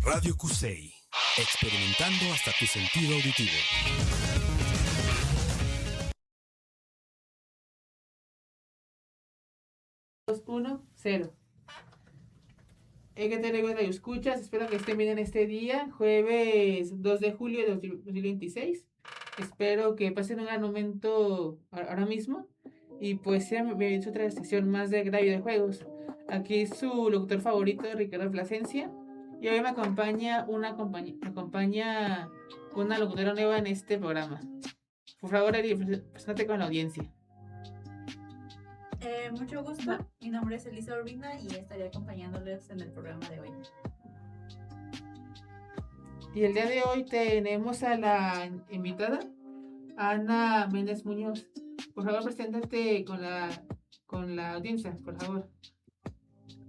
Radio Cusey, experimentando hasta tu sentido auditivo. 2-1-0. ¿Qué tal, radio escuchas? Espero que estén bien en este día, jueves 2 de julio de 2026. Espero que pasen un gran momento ahora mismo. Y pues sean bienvenidos a otra sesión más de Radio de Juegos. Aquí su locutor favorito, Ricardo Plasencia. Y hoy me acompaña una locutora nueva en este programa. Por favor, Eli, preséntate con la audiencia. Mucho gusto, mi nombre es Elisa Urbina y estaré acompañándoles en el programa de hoy. Y el día de hoy tenemos a la invitada, Ana Méndez Muñoz. Por favor, preséntate con la audiencia, por favor.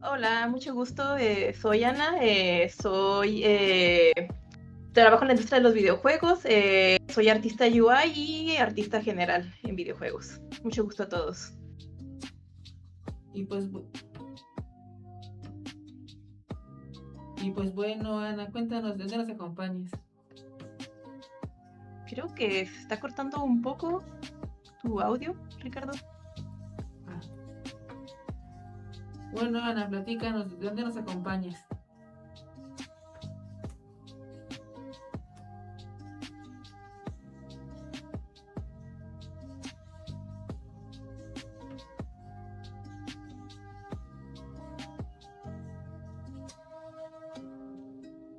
Hola, mucho gusto. Soy Ana. Trabajo en la industria de los videojuegos. Soy artista UI y artista general en videojuegos. Mucho gusto a todos. Y pues bueno, Ana, cuéntanos, ¿de dónde nos acompañas? Creo que se está cortando un poco tu audio, Ricardo. Bueno, Ana, platícanos, ¿de dónde nos acompañas?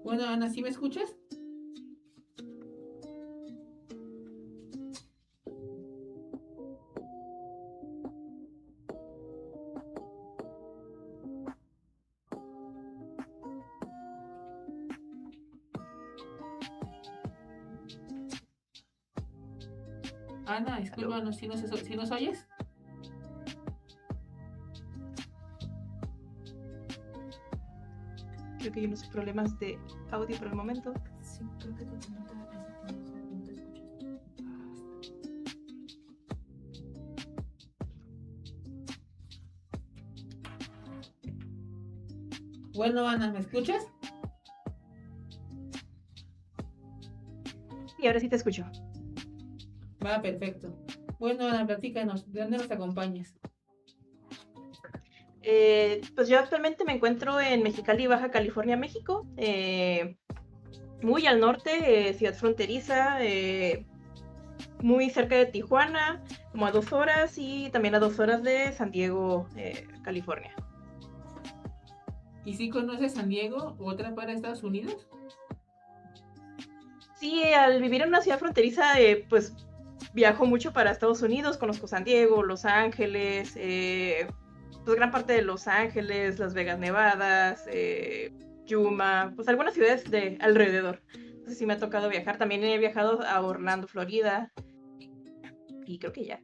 Bueno, Ana, ¿sí me escuchas? Ana, discúlpanos, ¿sí nos oyes? Creo que hay unos problemas de audio por el momento. Sí, creo que no te escuchas. Bueno, Ana, ¿me escuchas? Y ahora sí te escucho. Va, perfecto. Bueno, Ana, platícanos, ¿de dónde nos acompañas? Pues yo actualmente me encuentro en Mexicali, Baja California, México. Muy al norte, ciudad fronteriza, muy cerca de Tijuana, como a 2 horas, y también a 2 horas de San Diego, California. ¿Y si conoces San Diego u otra para Estados Unidos? Sí, al vivir en una ciudad fronteriza, pues viajo mucho para Estados Unidos, conozco San Diego, Los Ángeles, pues gran parte de Los Ángeles, Las Vegas, Nevada, Yuma, pues algunas ciudades de alrededor. Entonces sí me ha tocado viajar. También he viajado a Orlando, Florida. Y creo que ya.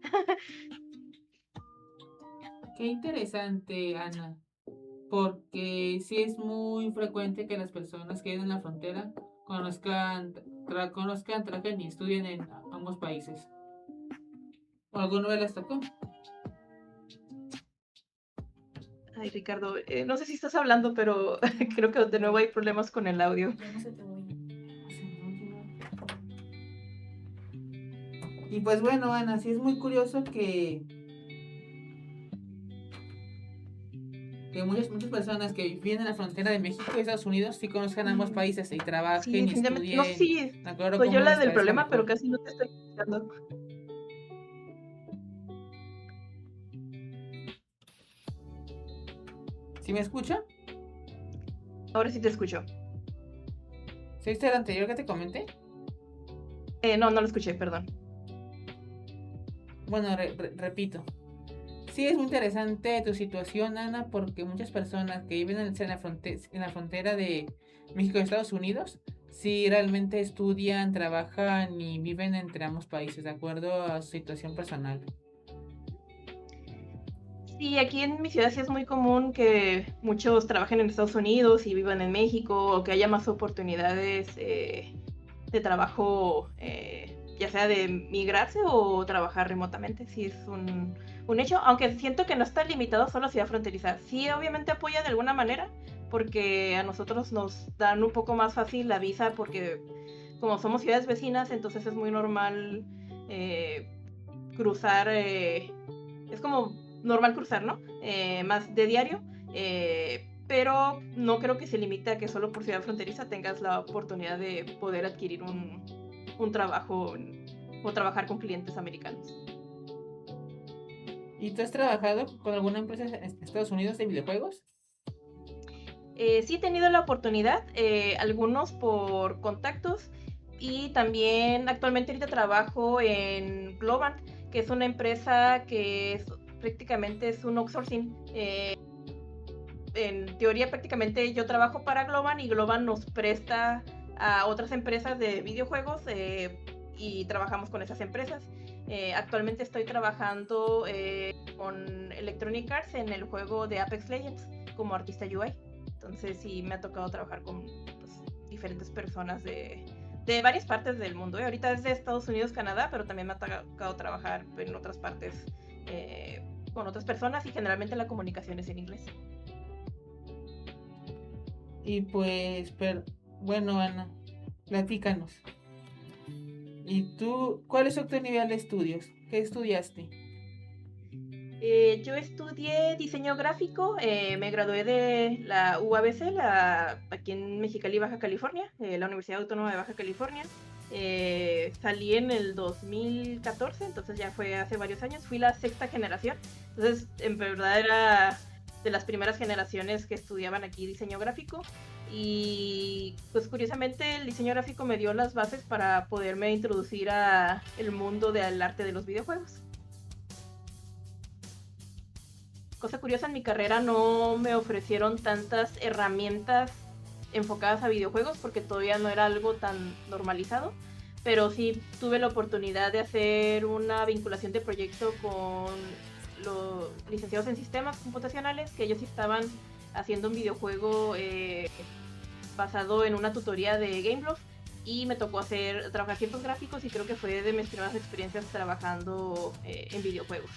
Qué interesante, Ana. Porque sí es muy frecuente que las personas que viven en la frontera conozcan, trabajen y estudien en ambos países. ¿O alguno vez les tocó? Ay, Ricardo, no sé si estás hablando, pero creo que de nuevo hay problemas con el audio. Ya no se te oye. Y pues bueno, Ana, sí es muy curioso que muchas personas que viven en la frontera de México y Estados Unidos sí conozcan ambos países y trabajen Sí, y definitivamente. estudien. No sé si de acuerdo soy cómo yo la les del parezca problema, mejor. pero casi no te estoy escuchando. ¿Sí me escucha? Ahora sí te escucho. ¿Sí viste el anterior que te comenté? No lo escuché, perdón. Bueno, repito. Sí es muy interesante tu situación, Ana, porque muchas personas que viven en la frontera de México y Estados Unidos, sí realmente estudian, trabajan y viven entre ambos países, de acuerdo a su situación personal. Sí, aquí en mi ciudad sí es muy común que muchos trabajen en Estados Unidos y vivan en México, o que haya más oportunidades de trabajo, ya sea de migrarse o trabajar remotamente. Sí es un hecho, aunque siento que no está limitado solo a ciudad fronteriza. Sí, obviamente apoya de alguna manera, porque a nosotros nos dan un poco más fácil la visa porque como somos ciudades vecinas, entonces es muy normal cruzar, es como normal cruzar, ¿no? Más de diario, pero no creo que se limite a que solo por ciudad fronteriza tengas la oportunidad de poder adquirir un trabajo o trabajar con clientes americanos. ¿Y tú has trabajado con alguna empresa en Estados Unidos de videojuegos? Sí he tenido la oportunidad, algunos por contactos y también actualmente ahorita trabajo en Globant, que es una empresa que prácticamente es un outsourcing. En teoría prácticamente yo trabajo para Globant y Globant nos presta a otras empresas de videojuegos y trabajamos con esas empresas. Actualmente estoy trabajando con Electronic Arts en el juego de Apex Legends como artista UI. Entonces sí me ha tocado trabajar con pues, diferentes personas de varias partes del mundo. Ahorita es de Estados Unidos, Canadá, pero también me ha tocado trabajar en otras partes con otras personas y generalmente la comunicación es en inglés. Y pues, bueno, Ana, platícanos. ¿Y tú, cuál es tu nivel de estudios? ¿Qué estudiaste? Yo estudié diseño gráfico, me gradué de la UABC, aquí en Mexicali, Baja California, la Universidad Autónoma de Baja California. Salí en el 2014, entonces ya fue hace varios años, fui la sexta generación, entonces en verdad era de las primeras generaciones que estudiaban aquí diseño gráfico y pues curiosamente el diseño gráfico me dio las bases para poderme introducir a el mundo del arte de los videojuegos. Cosa curiosa, en mi carrera no me ofrecieron tantas herramientas enfocadas a videojuegos porque todavía no era algo tan normalizado, pero sí tuve la oportunidad de hacer una vinculación de proyecto con los licenciados en sistemas computacionales, que ellos estaban haciendo un videojuego basado en una tutoría de Gameloft y me tocó trabajar ciertos gráficos y creo que fue de mis primeras experiencias trabajando en videojuegos.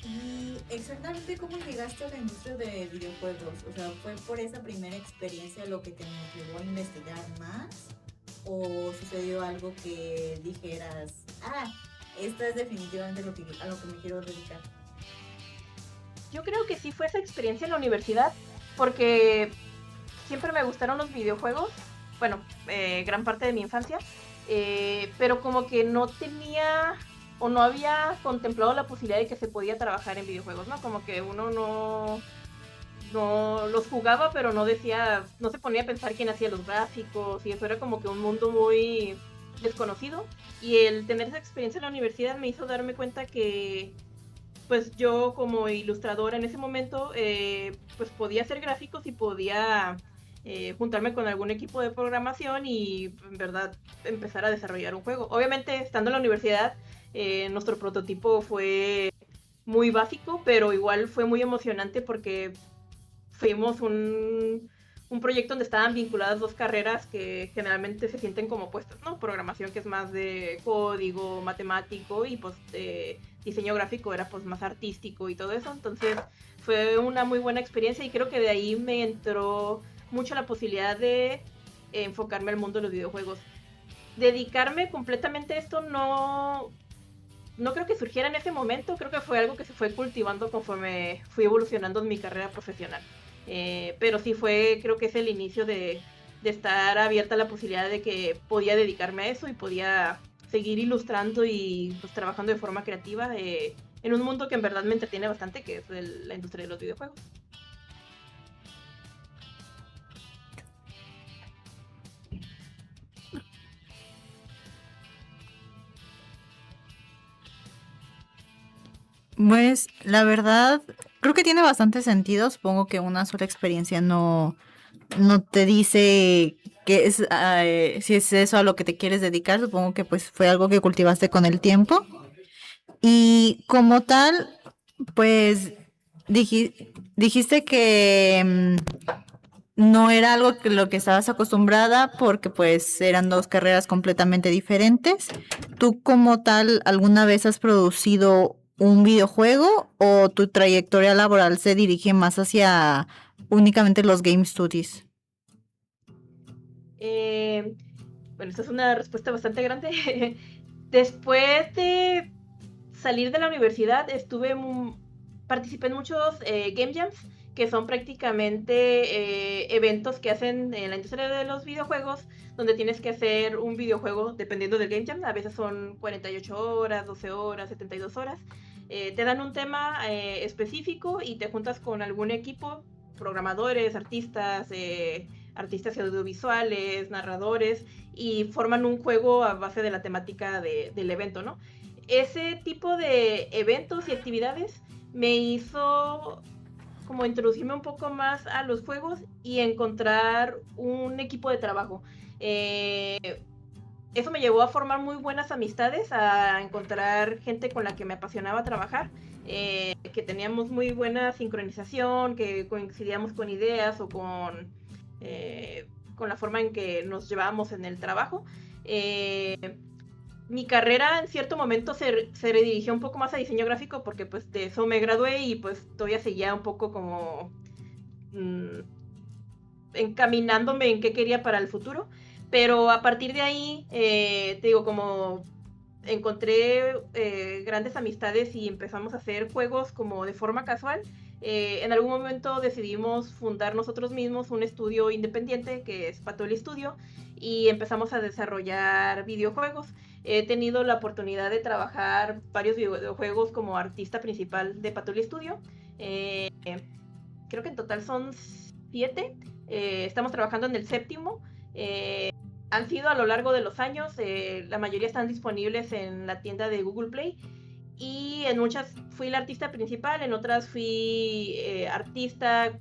¿Y exactamente cómo llegaste a la industria de videojuegos? O sea, ¿fue por esa primera experiencia lo que te motivó a investigar más? ¿O sucedió algo que dijeras, esta es definitivamente a lo que me quiero dedicar? Yo creo que sí fue esa experiencia en la universidad, porque siempre me gustaron los videojuegos, bueno, gran parte de mi infancia, pero como que no tenía o no había contemplado la posibilidad de que se podía trabajar en videojuegos, ¿no? Como que uno no los jugaba, pero no se ponía a pensar quién hacía los gráficos, y eso era como que un mundo muy desconocido, y el tener esa experiencia en la universidad me hizo darme cuenta que pues yo como ilustradora en ese momento pues podía hacer gráficos y podía juntarme con algún equipo de programación y en verdad empezar a desarrollar un juego. Obviamente estando en la universidad nuestro prototipo fue muy básico, pero igual fue muy emocionante porque fuimos un proyecto donde estaban vinculadas dos carreras que generalmente se sienten como opuestas, ¿no? Programación, que es más de código, matemático, y pues diseño gráfico era pues más artístico y todo eso. Entonces fue una muy buena experiencia y creo que de ahí me entró mucho la posibilidad de enfocarme al mundo de los videojuegos. Dedicarme completamente a esto no creo que surgiera en ese momento, creo que fue algo que se fue cultivando conforme fui evolucionando en mi carrera profesional. Pero sí creo que es el inicio de estar abierta a la posibilidad de que podía dedicarme a eso y podía seguir ilustrando y pues, trabajando de forma creativa en un mundo que en verdad me entretiene bastante, que es la industria de los videojuegos. Pues la verdad, creo que tiene bastante sentido. Supongo que una sola experiencia no te dice que es si es eso a lo que te quieres dedicar. Supongo que pues fue algo que cultivaste con el tiempo. Y como tal, pues dijiste que no era algo que lo que estabas acostumbrada porque pues eran dos carreras completamente diferentes. ¿Tú como tal alguna vez has producido un videojuego o tu trayectoria laboral se dirige más hacia únicamente los game studies? Bueno, esta es una respuesta bastante grande. Después de salir de la universidad, participé en muchos game jams, que son prácticamente eventos que hacen en la industria de los videojuegos, donde tienes que hacer un videojuego dependiendo del game jam. A veces son 48 horas, 12 horas, 72 horas. Te dan un tema específico y te juntas con algún equipo, programadores, artistas audiovisuales, narradores, y forman un juego a base de la temática del evento, ¿no? Ese tipo de eventos y actividades me hizo como introducirme un poco más a los juegos y encontrar un equipo de trabajo. Eso me llevó a formar muy buenas amistades, a encontrar gente con la que me apasionaba trabajar, que teníamos muy buena sincronización, que coincidíamos con ideas o con la forma en que nos llevábamos en el trabajo. Mi carrera en cierto momento se redirigió un poco más a diseño gráfico, porque pues de eso me gradué y pues todavía seguía un poco como encaminándome en qué quería para el futuro. Pero a partir de ahí, te digo, como encontré grandes amistades y empezamos a hacer juegos como de forma casual. En algún momento decidimos fundar nosotros mismos un estudio independiente que es Patoli Studio, y empezamos a desarrollar videojuegos. He tenido la oportunidad de trabajar varios videojuegos como artista principal de Patoli Studio. Creo que en total son 7. Estamos trabajando en el 7º. Han sido a lo largo de los años, la mayoría están disponibles en la tienda de Google Play, y en muchas fui la artista principal, en otras fui artista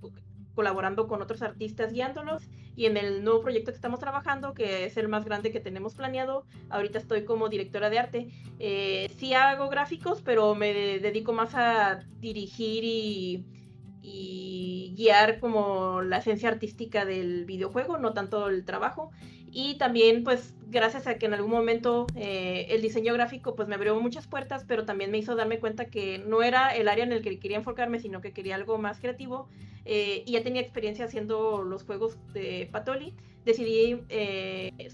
colaborando con otros artistas guiándolos, y en el nuevo proyecto que estamos trabajando, que es el más grande que tenemos planeado, ahorita estoy como directora de arte. Sí hago gráficos, pero me dedico más a dirigir y guiar como la esencia artística del videojuego, no tanto el trabajo. Y también pues gracias a que en algún momento el diseño gráfico pues me abrió muchas puertas, pero también me hizo darme cuenta que no era el área en el que quería enfocarme, sino que quería algo más creativo, y ya tenía experiencia haciendo los juegos de Patoli. Decidí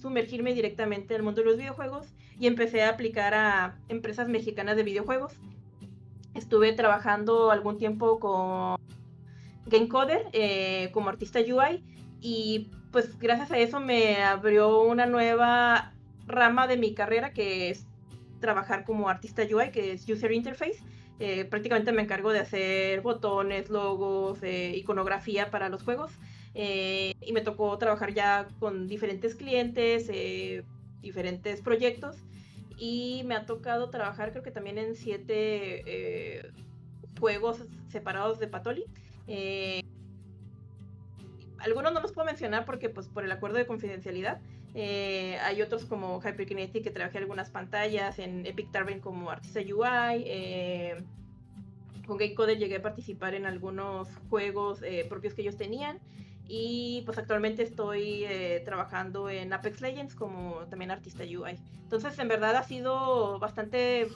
sumergirme directamente al mundo de los videojuegos y empecé a aplicar a empresas mexicanas de videojuegos. Estuve trabajando algún tiempo con GameCoder como artista UI, y pues gracias a eso me abrió una nueva rama de mi carrera, que es trabajar como artista UI, que es User Interface. Prácticamente me encargo de hacer botones, logos, iconografía para los juegos, y me tocó trabajar ya con diferentes clientes, diferentes proyectos, y me ha tocado trabajar creo que también en 7 juegos separados de Patoli. Algunos no los puedo mencionar porque pues por el acuerdo de confidencialidad. Hay otros como Hyperkinetic, que trabajé algunas pantallas, en Epic Tarvin como artista UI. Con GameCoder llegué a participar en algunos juegos propios que ellos tenían, y pues actualmente estoy trabajando en Apex Legends como también artista UI. Entonces en verdad ha sido bastante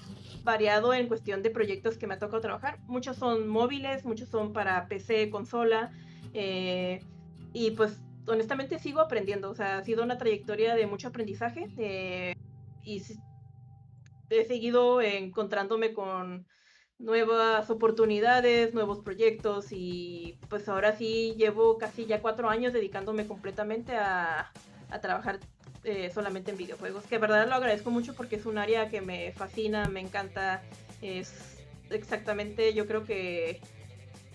variado en cuestión de proyectos que me ha tocado trabajar. Muchos son móviles, muchos son para PC, consola, y pues honestamente sigo aprendiendo. O sea, ha sido una trayectoria de mucho aprendizaje, y he seguido encontrándome con nuevas oportunidades, nuevos proyectos, y pues ahora sí llevo casi ya 4 años dedicándome completamente a trabajar solamente en videojuegos, que de verdad lo agradezco mucho porque es un área que me fascina, me encanta. Es exactamente, yo creo que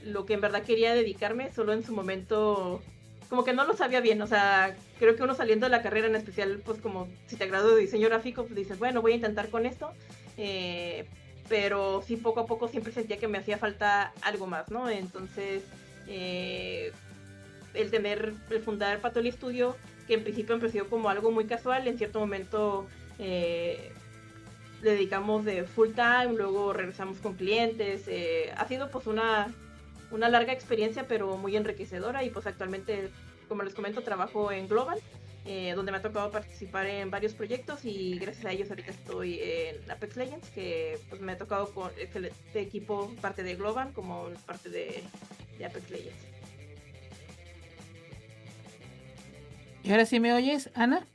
lo que en verdad quería dedicarme, solo en su momento como que no lo sabía bien. O sea, creo que uno saliendo de la carrera, en especial pues como si te gradúas de diseño gráfico, pues dices, bueno, voy a intentar con esto, pero sí poco a poco siempre sentía que me hacía falta algo más, ¿no? Entonces el fundar Patoli Studio, que en principio empezó como algo muy casual, en cierto momento le dedicamos de full time, luego regresamos con clientes. Ha sido pues una larga experiencia, pero muy enriquecedora, y pues actualmente, como les comento, trabajo en Global, donde me ha tocado participar en varios proyectos y gracias a ellos ahorita estoy en Apex Legends, que pues me ha tocado con este equipo, parte de Global como parte de Apex Legends. ¿Y ahora sí me oyes, Ana?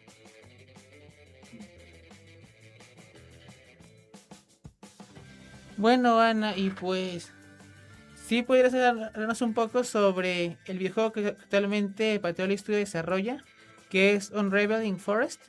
Bueno, Ana, y pues, ¿sí pudieras hablarnos un poco sobre el videojuego que actualmente Patrol Studio desarrolla, que es Unraveling Forest?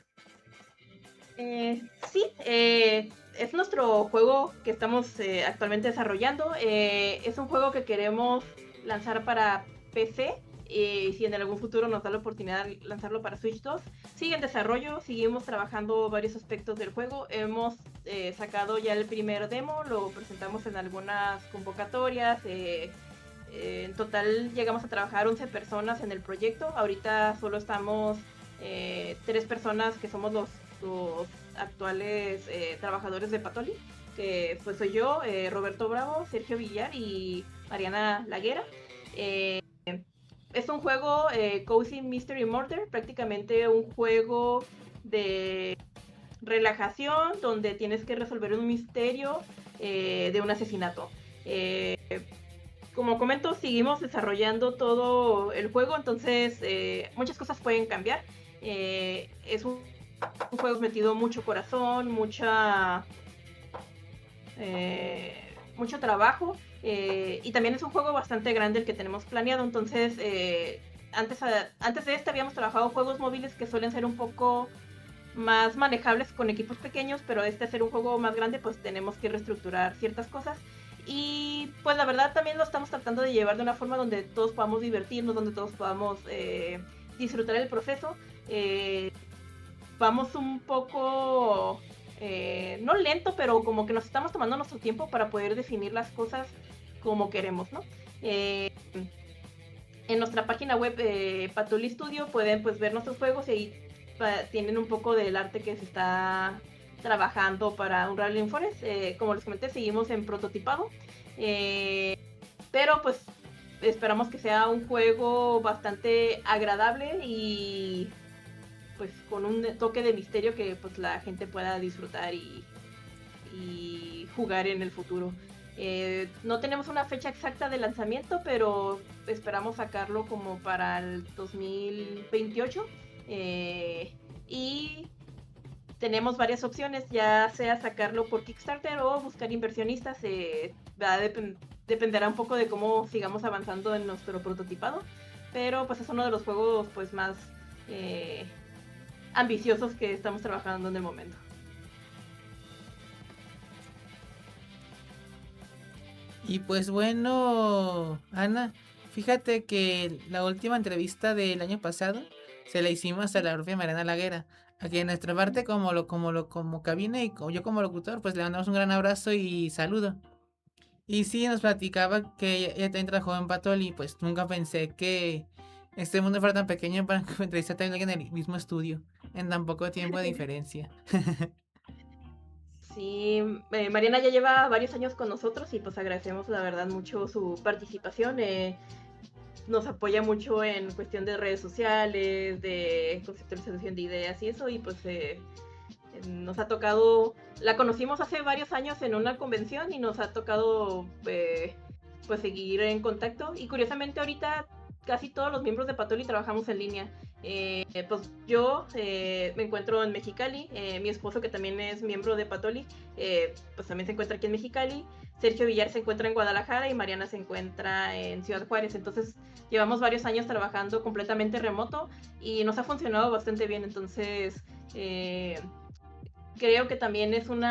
Sí, es nuestro juego que estamos actualmente desarrollando. Es un juego que queremos lanzar para PC. Y si en algún futuro nos da la oportunidad de lanzarlo para Switch 2, sigue en desarrollo, seguimos trabajando varios aspectos del juego. Hemos sacado ya el primer demo, lo presentamos en algunas convocatorias. En total llegamos a trabajar 11 personas en el proyecto. Ahorita solo estamos 3 personas que somos los actuales trabajadores de Patoli, que pues soy yo, Roberto Bravo, Sergio Villar y Mariana Laguera. Es un juego Cozy Mystery Murder, prácticamente un juego de relajación donde tienes que resolver un misterio de un asesinato. Como comento, seguimos desarrollando todo el juego, entonces muchas cosas pueden cambiar. Es un juego metido mucho corazón, mucho trabajo, y también es un juego bastante grande el que tenemos planeado. Entonces antes de este habíamos trabajado juegos móviles que suelen ser un poco más manejables con equipos pequeños, pero este ser un juego más grande pues tenemos que reestructurar ciertas cosas. Y pues la verdad también lo estamos tratando de llevar de una forma donde todos podamos divertirnos, donde todos podamos disfrutar el proceso. Vamos un poco, no lento, pero como que nos estamos tomando nuestro tiempo para poder definir las cosas como queremos, ¿no? En nuestra página web Patuli Studio pueden pues ver nuestros juegos y ahí tienen un poco del arte que se está trabajando para Unraveling Forest. Como les comenté, seguimos en prototipado, pero pues esperamos que sea un juego bastante agradable y pues con un toque de misterio que pues la gente pueda disfrutar y jugar en el futuro. No tenemos una fecha exacta de lanzamiento, pero esperamos sacarlo como para el 2028. Y tenemos varias opciones, ya sea sacarlo por Kickstarter o buscar inversionistas. Dependerá un poco de cómo sigamos avanzando en nuestro prototipado, pero pues es uno de los juegos pues más ambiciosos que estamos trabajando en el momento. Y pues bueno, Ana, fíjate que la última entrevista del año pasado se la hicimos a la propia Mariana Laguera, a quien nuestra parte como cabina y yo como locutor, pues le mandamos un gran abrazo y saludo. Y sí, nos platicaba que ella también trabajó en Patol y pues nunca pensé que este mundo fuera tan pequeño para entrevistar también a alguien en el mismo estudio, en tan poco tiempo de diferencia. Sí, Mariana ya lleva varios años con nosotros y pues agradecemos la verdad mucho su participación. Nos apoya mucho en cuestión de redes sociales, de conceptualización de ideas y eso, y pues nos ha tocado, la conocimos hace varios años en una convención y nos ha tocado pues seguir en contacto. Y curiosamente ahorita casi todos los miembros de Patoli trabajamos en línea. Pues yo me encuentro en Mexicali, mi esposo que también es miembro de Patoli, pues también se encuentra aquí en Mexicali. Sergio Villar se encuentra en Guadalajara y Mariana se encuentra en Ciudad Juárez. Entonces llevamos varios años trabajando completamente remoto y nos ha funcionado bastante bien. Entonces creo que también es un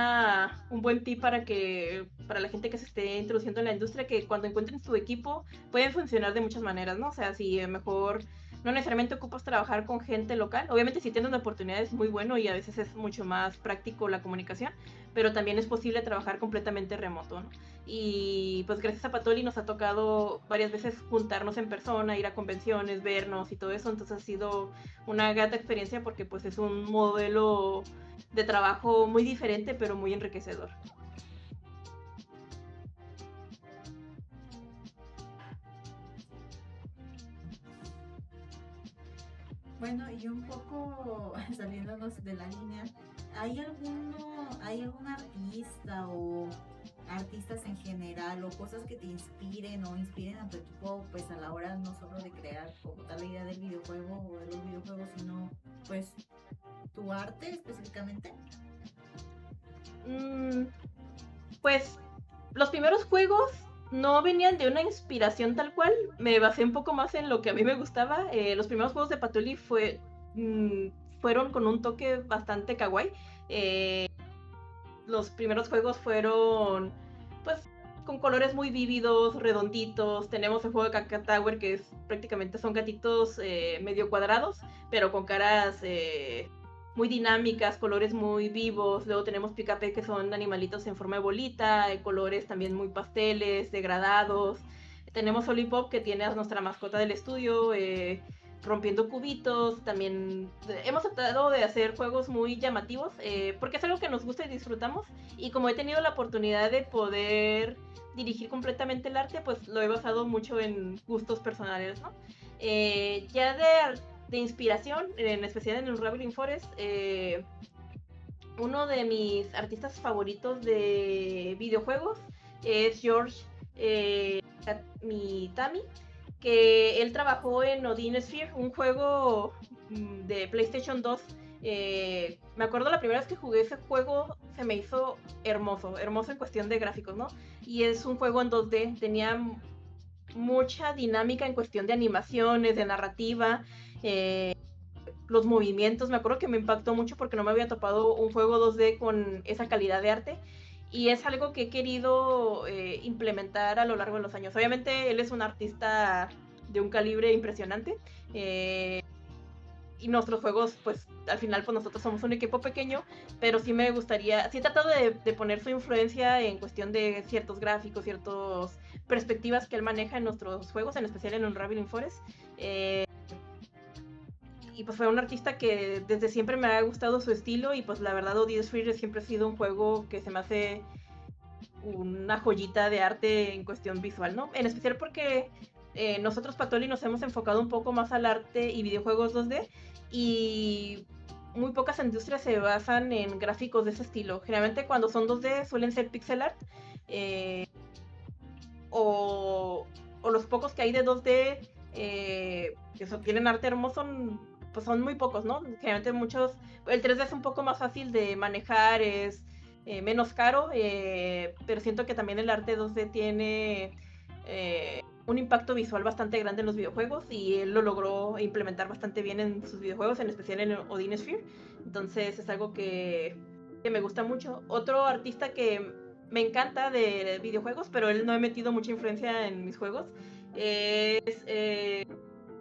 buen tip para la gente que se esté introduciendo en la industria, que cuando encuentren su equipo pueden funcionar de muchas maneras, ¿no? O sea, si mejor no necesariamente ocupas trabajar con gente local, obviamente si tienes la oportunidad es muy bueno y a veces es mucho más práctico la comunicación, pero también es posible trabajar completamente remoto, ¿no? Y pues gracias a Patoli nos ha tocado varias veces juntarnos en persona, ir a convenciones, vernos y todo eso, entonces ha sido una grata experiencia porque pues es un modelo de trabajo muy diferente, pero muy enriquecedor. Bueno, y un poco saliéndonos de la línea, ¿hay algún artista o artistas en general o cosas que te inspiren o inspiren a tu equipo pues a la hora no solo de crear como tal la idea del videojuego o de los videojuegos, sino pues tu arte específicamente? Mm, pues los primeros juegos no venían de una inspiración tal cual, me basé un poco más en lo que a mí me gustaba. Los primeros juegos de Patuli fueron con un toque bastante kawaii. Eh, los primeros juegos fueron pues con colores muy vívidos, redonditos. Tenemos el juego de Kaka Tower, que prácticamente son gatitos medio cuadrados, pero con caras muy dinámicas, colores muy vivos. Luego tenemos Picape, que son animalitos en forma de bolita, colores también muy pasteles, degradados. Tenemos Olipop, que tiene a nuestra mascota del estudio, rompiendo cubitos. También hemos tratado de hacer juegos muy llamativos, porque es algo que nos gusta y disfrutamos. Y como he tenido la oportunidad de poder dirigir completamente el arte, pues lo he basado mucho en gustos personales, ¿no? Ya de inspiración, en especial en el Raveling Forest, uno de mis artistas favoritos de videojuegos es George Mitami, que él trabajó en Odin Sphere, un juego de PlayStation 2. Me acuerdo la primera vez que jugué ese juego, se me hizo hermoso en cuestión de gráficos, ¿no? Y es un juego en 2D, tenía mucha dinámica en cuestión de animaciones, de narrativa, los movimientos. Me acuerdo que me impactó mucho porque no me había topado un juego 2D con esa calidad de arte. Y es algo que he querido implementar a lo largo de los años. Obviamente él es un artista de un calibre impresionante. Y nuestros juegos, pues al final pues nosotros somos un equipo pequeño, pero sí me gustaría, sí he tratado de poner su influencia en cuestión de ciertos gráficos, ciertas perspectivas que él maneja en nuestros juegos, en especial en Unraveling Forest. Y pues fue un artista que desde siempre me ha gustado su estilo, y pues la verdad Odin Sphere siempre ha sido un juego que se me hace una joyita de arte en cuestión visual, ¿no? En especial porque nosotros Patoli nos hemos enfocado un poco más al arte y videojuegos 2D, y muy pocas industrias se basan en gráficos de ese estilo. Generalmente cuando son 2D suelen ser pixel art, o los pocos que hay de 2D que tienen arte hermoso, pues son muy pocos, ¿no? Generalmente muchos, el 3D es un poco más fácil de manejar, es menos caro, pero siento que también el arte 2D tiene un impacto visual bastante grande en los videojuegos, y él lo logró implementar bastante bien en sus videojuegos, en especial en Odin Sphere. Entonces es algo que me gusta mucho. Otro artista que me encanta de videojuegos, pero él no he metido mucha influencia en mis juegos, es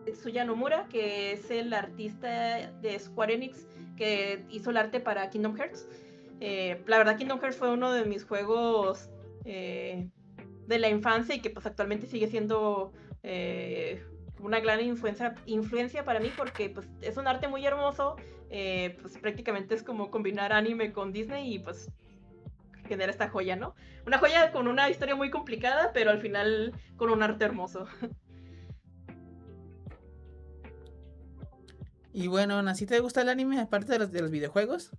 Tetsuya Nomura, que es el artista de Square Enix que hizo el arte para Kingdom Hearts. La verdad, Kingdom Hearts fue uno de mis juegos de la infancia, y que pues actualmente sigue siendo una gran influencia para mí, porque pues es un arte muy hermoso. Pues prácticamente es como combinar anime con Disney, y pues genera esta joya, ¿no? Una joya con una historia muy complicada, pero al final con un arte hermoso. Y bueno, ¿así te gusta el anime aparte de los videojuegos?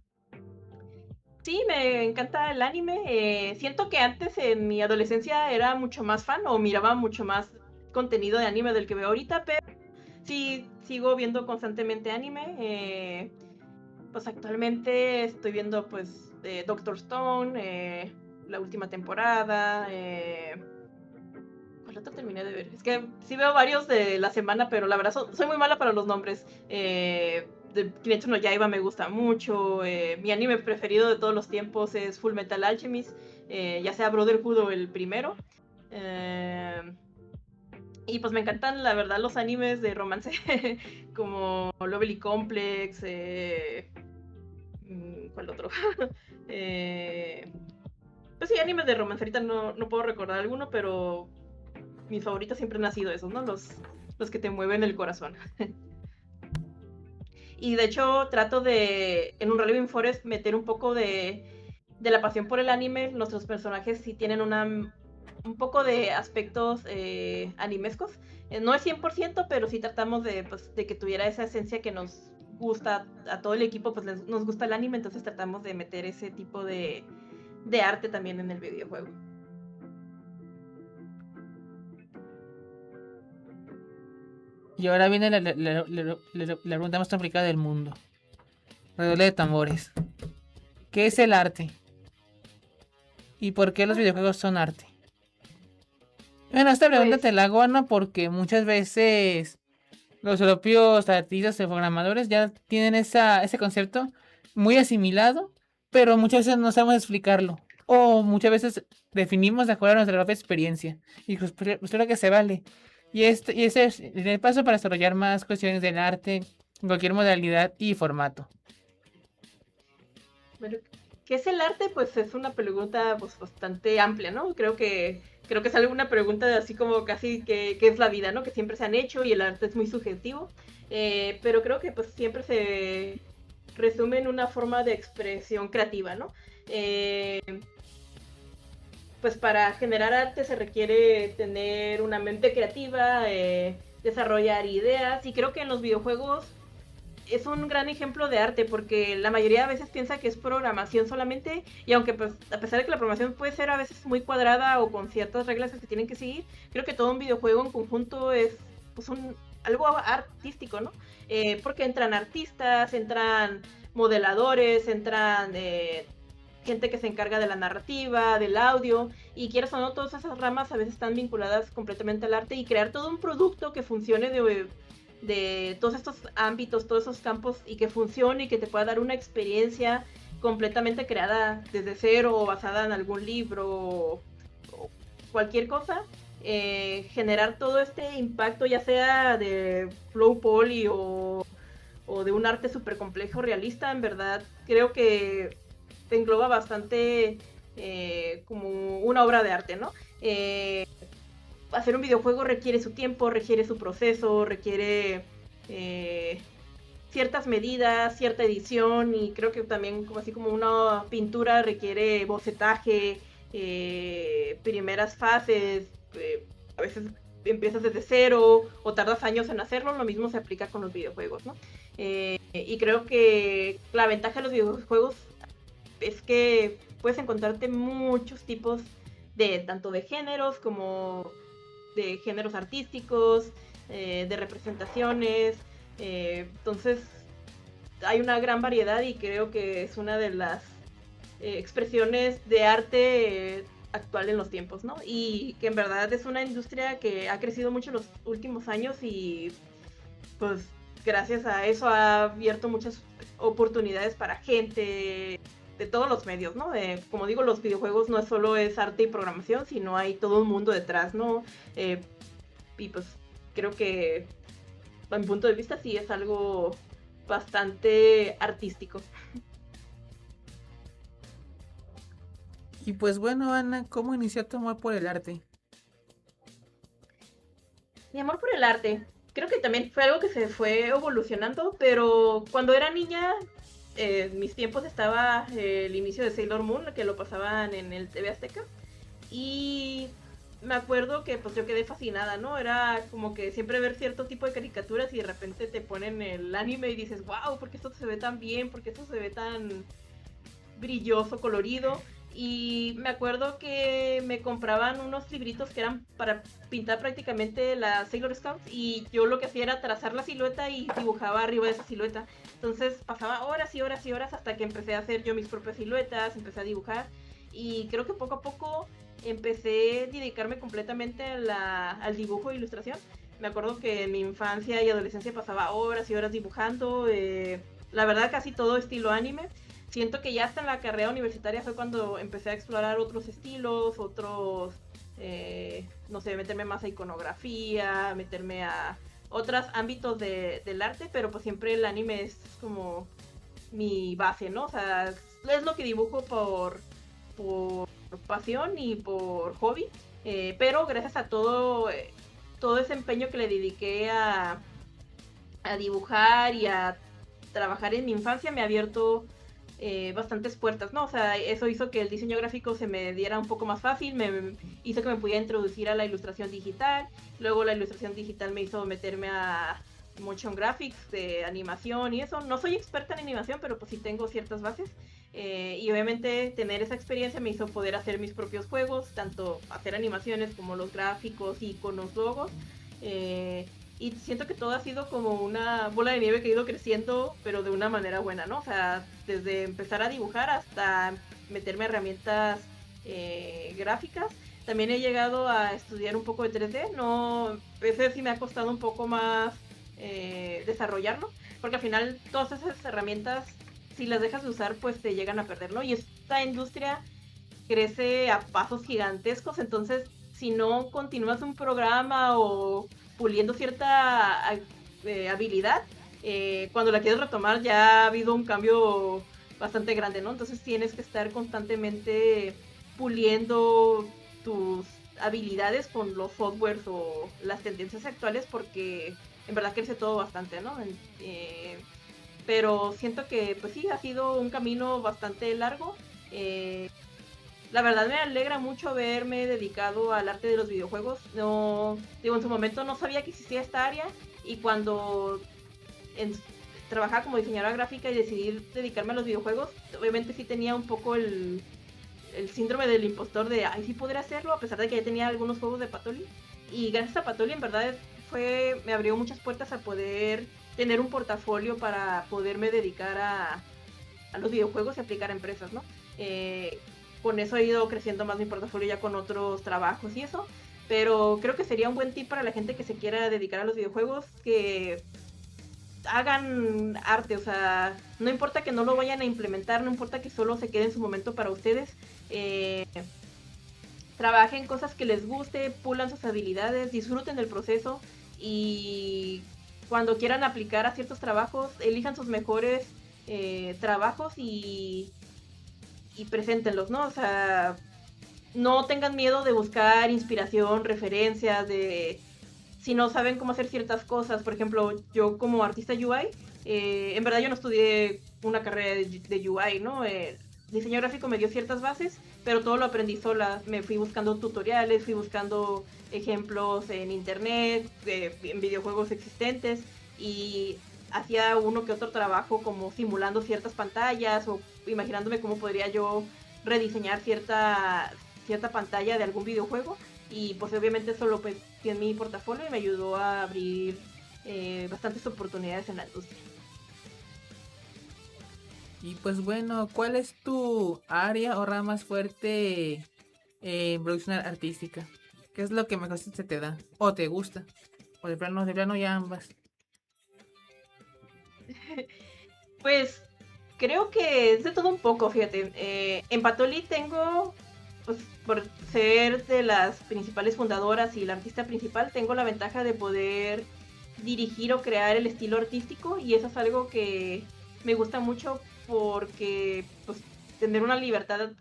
Sí, me encanta el anime. Siento que antes en mi adolescencia era mucho más fan, o miraba mucho más contenido de anime del que veo ahorita, pero sí sigo viendo constantemente anime. Pues actualmente estoy viendo pues Doctor Stone, la última temporada. ¿Cuál otra terminé de ver? Es que sí veo varios de la semana, pero la verdad soy muy mala para los nombres. De Kimetsu no Yaiba me gusta mucho. Mi anime preferido de todos los tiempos es Full Metal Alchemist, ya sea Brotherhood o el primero. Y pues me encantan, la verdad, los animes de romance como Lovely Complex. ¿Cuál otro? Pues sí, animes de romance. Ahorita no puedo recordar alguno, pero mis favoritos siempre han sido esos, ¿no? Los que te mueven el corazón. Y de hecho trato de, en Unraveling Forest, meter un poco de la pasión por el anime. Nuestros personajes sí tienen una un poco de aspectos animescos. No es 100%, pero sí tratamos pues, de que tuviera esa esencia que nos gusta a todo el equipo, pues nos gusta el anime, entonces tratamos de meter ese tipo de arte también en el videojuego. Y ahora viene la pregunta más complicada del mundo. Redoble de tambores. ¿Qué es el arte? ¿Y por qué los videojuegos son arte? Bueno, esta pregunta Pues, te la hago, Ana, porque muchas veces los propios artistas y programadores ya tienen ese concepto muy asimilado, pero muchas veces no sabemos explicarlo. O muchas veces definimos de acuerdo a nuestra propia experiencia. Y pues creo que se vale. Y ese es el paso para desarrollar más cuestiones del arte en cualquier modalidad y formato. bueno, ¿qué es el arte? Pues es una pregunta pues, bastante amplia, ¿no? Creo que es alguna pregunta de así como casi que es la vida, ¿no? Que siempre se han hecho y el arte es muy subjetivo. Pero creo que pues siempre se resume en una forma de expresión creativa, ¿no? Pues para generar arte se requiere tener una mente creativa, desarrollar ideas, y creo que en los videojuegos es un gran ejemplo de arte, porque la mayoría de veces piensa que es programación solamente, y aunque pues a pesar de que la programación puede ser a veces muy cuadrada o con ciertas reglas que se tienen que seguir, creo que todo un videojuego en conjunto es pues algo artístico, ¿no? Porque entran artistas, entran modeladores, entran gente que se encarga de la narrativa, del audio, y quieras o no, todas esas ramas a veces están vinculadas completamente al arte, y crear todo un producto que funcione de todos estos ámbitos, todos esos campos, y que funcione y que te pueda dar una experiencia completamente creada desde cero o basada en algún libro o cualquier cosa, generar todo este impacto, ya sea de flow poly o de un arte súper complejo realista, en verdad creo que engloba bastante como una obra de arte, ¿no? Hacer un videojuego requiere su tiempo, requiere su proceso, requiere ciertas medidas, cierta edición, y creo que también como así como una pintura requiere bocetaje, primeras fases, a veces empiezas desde cero o tardas años en hacerlo, lo mismo se aplica con los videojuegos, ¿no? Y creo que la ventaja de los videojuegos es que puedes encontrarte muchos tipos de tanto de géneros como de géneros artísticos, de representaciones, entonces hay una gran variedad, y creo que es una de las expresiones de arte actual en los tiempos, ¿no? Y que en verdad es una industria que ha crecido mucho en los últimos años, y pues gracias a eso ha abierto muchas oportunidades para gente de todos los medios, ¿no? Como digo, los videojuegos no solo es arte y programación, sino hay todo un mundo detrás, ¿no? Y pues creo que a mi punto de vista sí es algo bastante artístico. Y pues bueno, Ana, ¿cómo inició tu amor por el arte? Mi amor por el arte, creo que también fue algo que se fue evolucionando, pero cuando era niña, en mis tiempos estaba el inicio de Sailor Moon, que lo pasaban en el TV Azteca, y me acuerdo que pues yo quedé fascinada, ¿no? Era como que siempre ver cierto tipo de caricaturas y de repente te ponen el anime y dices, wow, ¿por qué esto se ve tan bien? ¿Por qué esto se ve tan brilloso, colorido? Y me acuerdo que me compraban unos libritos que eran para pintar prácticamente las Sailor Scouts, y yo lo que hacía era trazar la silueta y dibujaba arriba de esa silueta. Entonces pasaba horas y horas y horas hasta que empecé a hacer yo mis propias siluetas, empecé a dibujar, y creo que poco a poco empecé a dedicarme completamente al dibujo e ilustración. Me acuerdo que en mi infancia y adolescencia pasaba horas y horas dibujando, la verdad casi todo estilo anime. Siento que ya hasta en la carrera universitaria fue cuando empecé a explorar otros estilos, otros, no sé, meterme más a iconografía, meterme a otros ámbitos del arte, pero pues siempre el anime es como mi base, ¿no? O sea, es lo que dibujo por pasión y por hobby, pero gracias a todo ese empeño que le dediqué a dibujar y a trabajar en mi infancia, me ha abierto bastantes puertas, ¿no? O sea, eso hizo que el diseño gráfico se me diera un poco más fácil, hizo que me pudiera introducir a la ilustración digital, luego la ilustración digital me hizo meterme a motion graphics, de animación y eso. No soy experta en animación, pero pues sí tengo ciertas bases. Y obviamente tener esa experiencia me hizo poder hacer mis propios juegos, tanto hacer animaciones como los gráficos y con los logos. Y siento que todo ha sido como una bola de nieve que ha ido creciendo, pero de una manera buena, ¿no? O sea, desde empezar a dibujar hasta meterme a herramientas gráficas. También he llegado a estudiar un poco de 3D, no, ese sí me ha costado un poco más desarrollarlo, porque al final todas esas herramientas, si las dejas de usar, pues te llegan a perder, ¿no? Y esta industria crece a pasos gigantescos, entonces si no continúas un programa o puliendo cierta habilidad, cuando la quieres retomar ya ha habido un cambio bastante grande, ¿no? Entonces tienes que estar constantemente puliendo tus habilidades con los softwares o las tendencias actuales, porque en verdad crece todo bastante, ¿no? Pero siento que pues sí, ha sido un camino bastante largo. La verdad me alegra mucho haberme dedicado al arte de los videojuegos. No, digo, en su momento no sabía que existía esta área, y cuando trabajaba como diseñadora gráfica y decidí dedicarme a los videojuegos, obviamente sí tenía un poco el síndrome del impostor de, ay, sí podría hacerlo, a pesar de que ya tenía algunos juegos de Patoli. Y gracias a Patoli, en verdad, me abrió muchas puertas a poder tener un portafolio para poderme dedicar a los videojuegos y aplicar a empresas, ¿no? Con eso he ido creciendo más mi portafolio ya con otros trabajos y eso, pero creo que sería un buen tip para la gente que se quiera dedicar a los videojuegos, que hagan arte, o sea, no importa que no lo vayan a implementar, no importa que solo se quede en su momento para ustedes, trabajen cosas que les guste, pulan sus habilidades, disfruten del proceso, y cuando quieran aplicar a ciertos trabajos, elijan sus mejores trabajos y preséntenlos, ¿no? O sea, no tengan miedo de buscar inspiración, referencias, de si no saben cómo hacer ciertas cosas. Por ejemplo, yo como artista UI, en verdad yo no estudié una carrera de UI, ¿no? Diseño gráfico me dio ciertas bases, pero todo lo aprendí sola. Me fui buscando tutoriales, fui buscando ejemplos en internet, en videojuegos existentes, y hacía uno que otro trabajo como simulando ciertas pantallas o imaginándome cómo podría yo rediseñar cierta pantalla de algún videojuego, y pues obviamente eso lo metí en mi portafolio y me ayudó a abrir bastantes oportunidades en la industria. Y pues bueno, ¿cuál es tu área o rama más fuerte en producción artística? ¿Qué es lo que mejor se te da? ¿O te gusta? ¿O de plano ya ambas? Pues creo que es de todo un poco, fíjate. En Patoli tengo, pues por ser de las principales fundadoras y la artista principal, tengo la ventaja de poder dirigir o crear el estilo artístico, y eso es algo que me gusta mucho, porque pues tener una libertad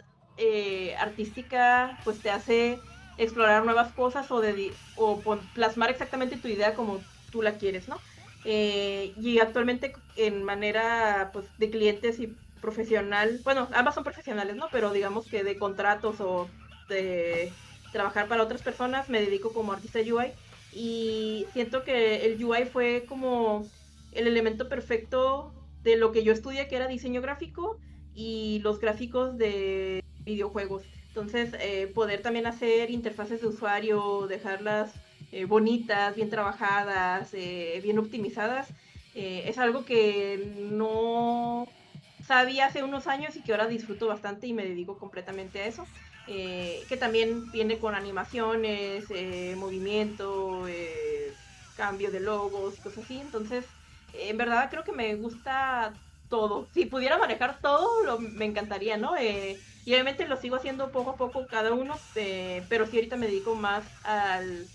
artística pues te hace explorar nuevas cosas o plasmar exactamente tu idea como tú la quieres, ¿no? Y actualmente en manera pues de clientes y profesional, bueno, ambas son profesionales, ¿no? Pero digamos que de contratos o de trabajar para otras personas, me dedico como artista UI, y siento que el UI fue como el elemento perfecto de lo que yo estudié, que era diseño gráfico y los gráficos de videojuegos. Entonces, poder también hacer interfaces de usuario, dejarlas bonitas, bien trabajadas, bien optimizadas, es algo que no sabía hace unos años y que ahora disfruto bastante y me dedico completamente a eso. Que también viene con animaciones, movimiento, cambio de logos, cosas así. Entonces, en verdad creo que me gusta todo. Si pudiera manejar todo, me encantaría, ¿no? Y obviamente lo sigo haciendo poco a poco cada uno, pero sí ahorita me dedico más al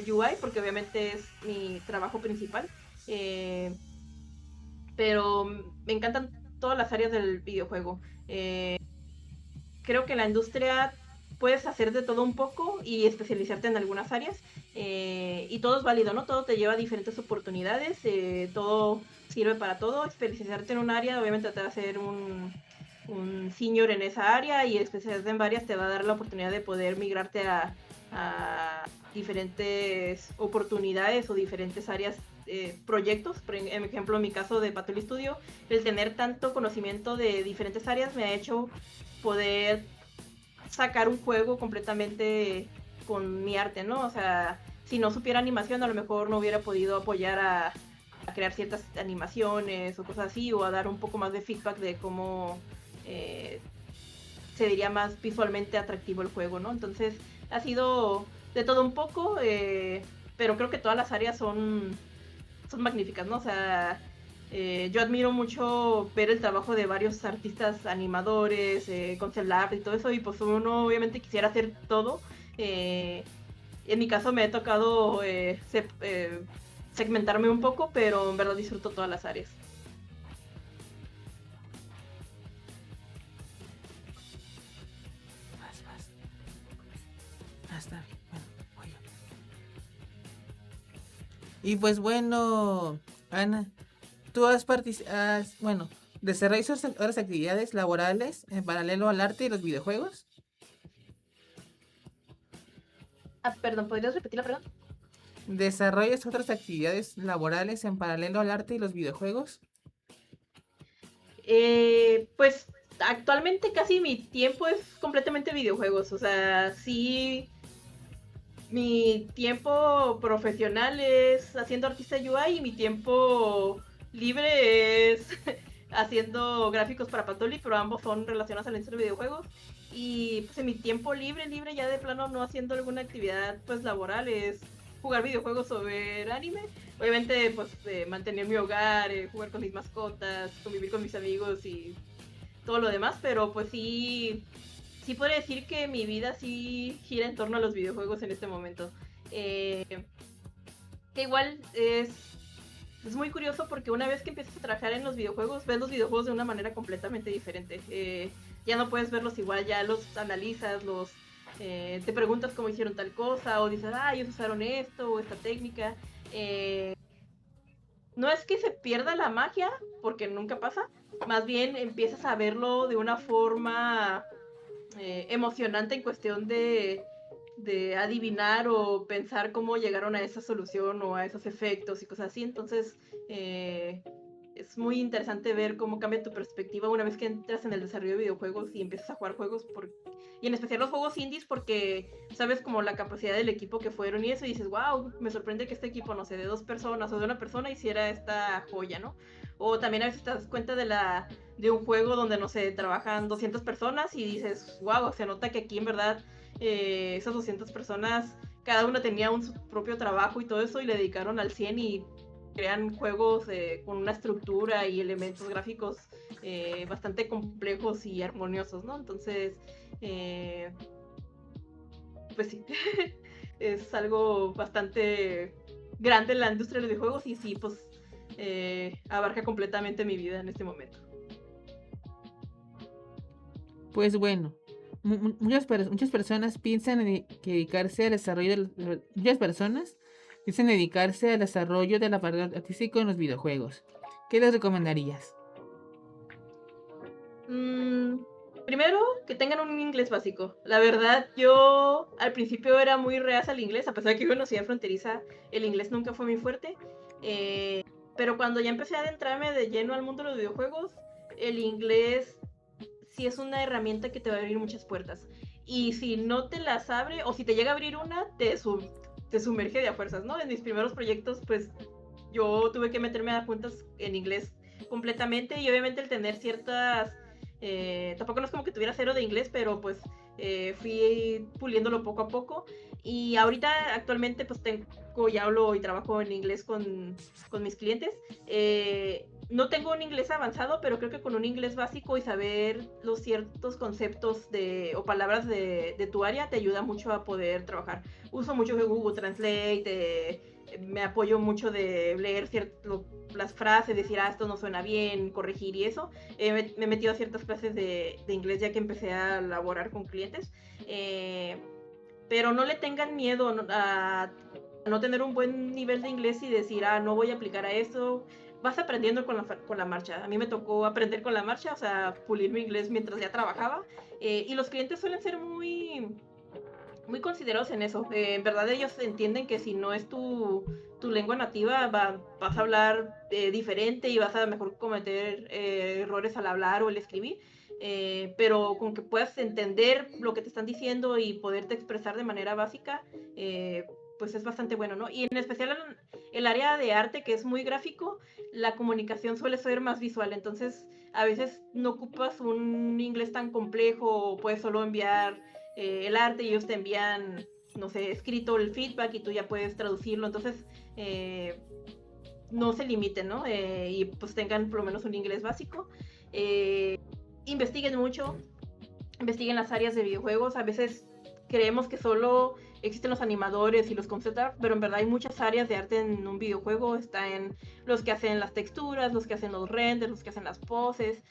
UI, porque obviamente es mi trabajo principal. Pero me encantan todas las áreas del videojuego. Creo que en la industria puedes hacer de todo un poco y especializarte en algunas áreas, y todo es válido, ¿no? Todo te lleva a diferentes oportunidades, todo sirve para todo. Especializarte en un área obviamente te va a hacer un senior en esa área y especialidad en varias te va a dar la oportunidad de poder migrarte a diferentes oportunidades o diferentes áreas, proyectos. Por ejemplo, en mi caso de Pathology Studio, el tener tanto conocimiento de diferentes áreas me ha hecho poder sacar un juego completamente con mi arte, ¿no? O sea, si no supiera animación, a lo mejor no hubiera podido apoyar a crear ciertas animaciones o cosas así, o a dar un poco más de feedback de cómo se diría más visualmente atractivo el juego, ¿no? Entonces, ha sido de todo un poco, pero creo que todas las áreas son magníficas, ¿no? O sea, yo admiro mucho ver el trabajo de varios artistas animadores, concept art y todo eso, y pues uno obviamente quisiera hacer todo. En mi caso me ha tocado segmentarme un poco, pero en verdad disfruto todas las áreas. Hasta bien. Bueno, voy yo. Y pues bueno, Ana, tú has participado, bueno, ¿desarrollas otras actividades laborales en paralelo al arte y los videojuegos? Perdón, ¿podrías repetir la pregunta? ¿Desarrollas otras actividades laborales en paralelo al arte y los videojuegos? Pues actualmente casi mi tiempo es completamente videojuegos, o sea, sí, mi tiempo profesional es haciendo artista UI y mi tiempo libre es haciendo gráficos para Pathology, pero ambos son relacionados a la industria de videojuegos. Y pues en mi tiempo libre ya de plano no haciendo alguna actividad pues laboral, es jugar videojuegos o ver anime. Obviamente pues mantener mi hogar, jugar con mis mascotas, convivir con mis amigos y todo lo demás, pero pues sí podría decir que mi vida sí gira en torno a los videojuegos en este momento. Que igual es muy curioso porque una vez que empiezas a trabajar en los videojuegos, ves los videojuegos de una manera completamente diferente. Ya no puedes verlos igual, ya los analizas, te preguntas cómo hicieron tal cosa, o dices, ellos usaron esto o esta técnica. No es que se pierda la magia, porque nunca pasa, más bien empiezas a verlo de una forma emocionante en cuestión de adivinar o pensar cómo llegaron a esa solución o a esos efectos y cosas así. Entonces, es muy interesante ver cómo cambia tu perspectiva una vez que entras en el desarrollo de videojuegos y empiezas a jugar juegos, y en especial los juegos indies, porque sabes como la capacidad del equipo que fueron y eso, y dices, wow, me sorprende que este equipo, no sé, de 2 personas o de una persona hiciera esta joya, ¿no? O también a veces te das cuenta de un juego donde, no sé, trabajan 200 personas y dices, wow, se nota que aquí en verdad esas 200 personas, cada una tenía su propio trabajo y todo eso, y le dedicaron al 100 y crean juegos con una estructura y elementos gráficos bastante complejos y armoniosos, ¿no? Entonces, pues sí, es algo bastante grande en la industria de los videojuegos y sí, pues abarca completamente mi vida en este momento. Pues bueno, muchas personas piensan que dedicarse al desarrollo muchas personas piensan dedicarse al desarrollo del aparato artístico en los videojuegos. ¿Qué les recomendarías? Primero, que tengan un inglés básico. La verdad, yo al principio era muy reacia al inglés, a pesar de que vivo en una ciudad fronteriza, el inglés nunca fue muy fuerte. Pero cuando ya empecé a adentrarme de lleno al mundo de los videojuegos, el inglés sí es una herramienta que te va a abrir muchas puertas. Y si no te las abre, o si te llega a abrir una, te sumerge de a fuerzas, ¿no? En mis primeros proyectos, pues yo tuve que meterme a juntas en inglés completamente, y obviamente el tener ciertas... tampoco no es como que tuviera cero de inglés, pero pues fui puliéndolo poco a poco. Y ahorita actualmente pues tengo y hablo y trabajo en inglés con mis clientes. No tengo un inglés avanzado, pero creo que con un inglés básico y saber los ciertos conceptos o palabras de tu área te ayuda mucho a poder trabajar. Uso mucho Google Translate, me apoyo mucho de leer las frases, decir, esto no suena bien, corregir y eso. Me he metido a ciertas clases de inglés ya que empecé a laborar con clientes. Pero no le tengan miedo a no tener un buen nivel de inglés y decir, no voy a aplicar a esto. Vas aprendiendo con la marcha. A mí me tocó aprender con la marcha, o sea, pulir mi inglés mientras ya trabajaba. Y los clientes suelen ser muy considerados en eso. En verdad ellos entienden que si no es tu lengua nativa, vas a hablar diferente y vas a mejor cometer errores al hablar o al escribir. Pero con que puedas entender lo que te están diciendo y poderte expresar de manera básica, pues es bastante bueno, ¿no? Y en especial en el área de arte, que es muy gráfico, la comunicación suele ser más visual. Entonces, a veces no ocupas un inglés tan complejo o puedes solo enviar el arte y ellos te envían, no sé, escrito el feedback y tú ya puedes traducirlo. Entonces, no se limiten, ¿no? Y pues tengan por lo menos un inglés básico. Investiguen mucho, investiguen las áreas de videojuegos. A veces creemos que solo existen los animadores y los concept art, pero en verdad hay muchas áreas de arte en un videojuego. Está en los que hacen las texturas, los que hacen los renders, los que hacen las poses.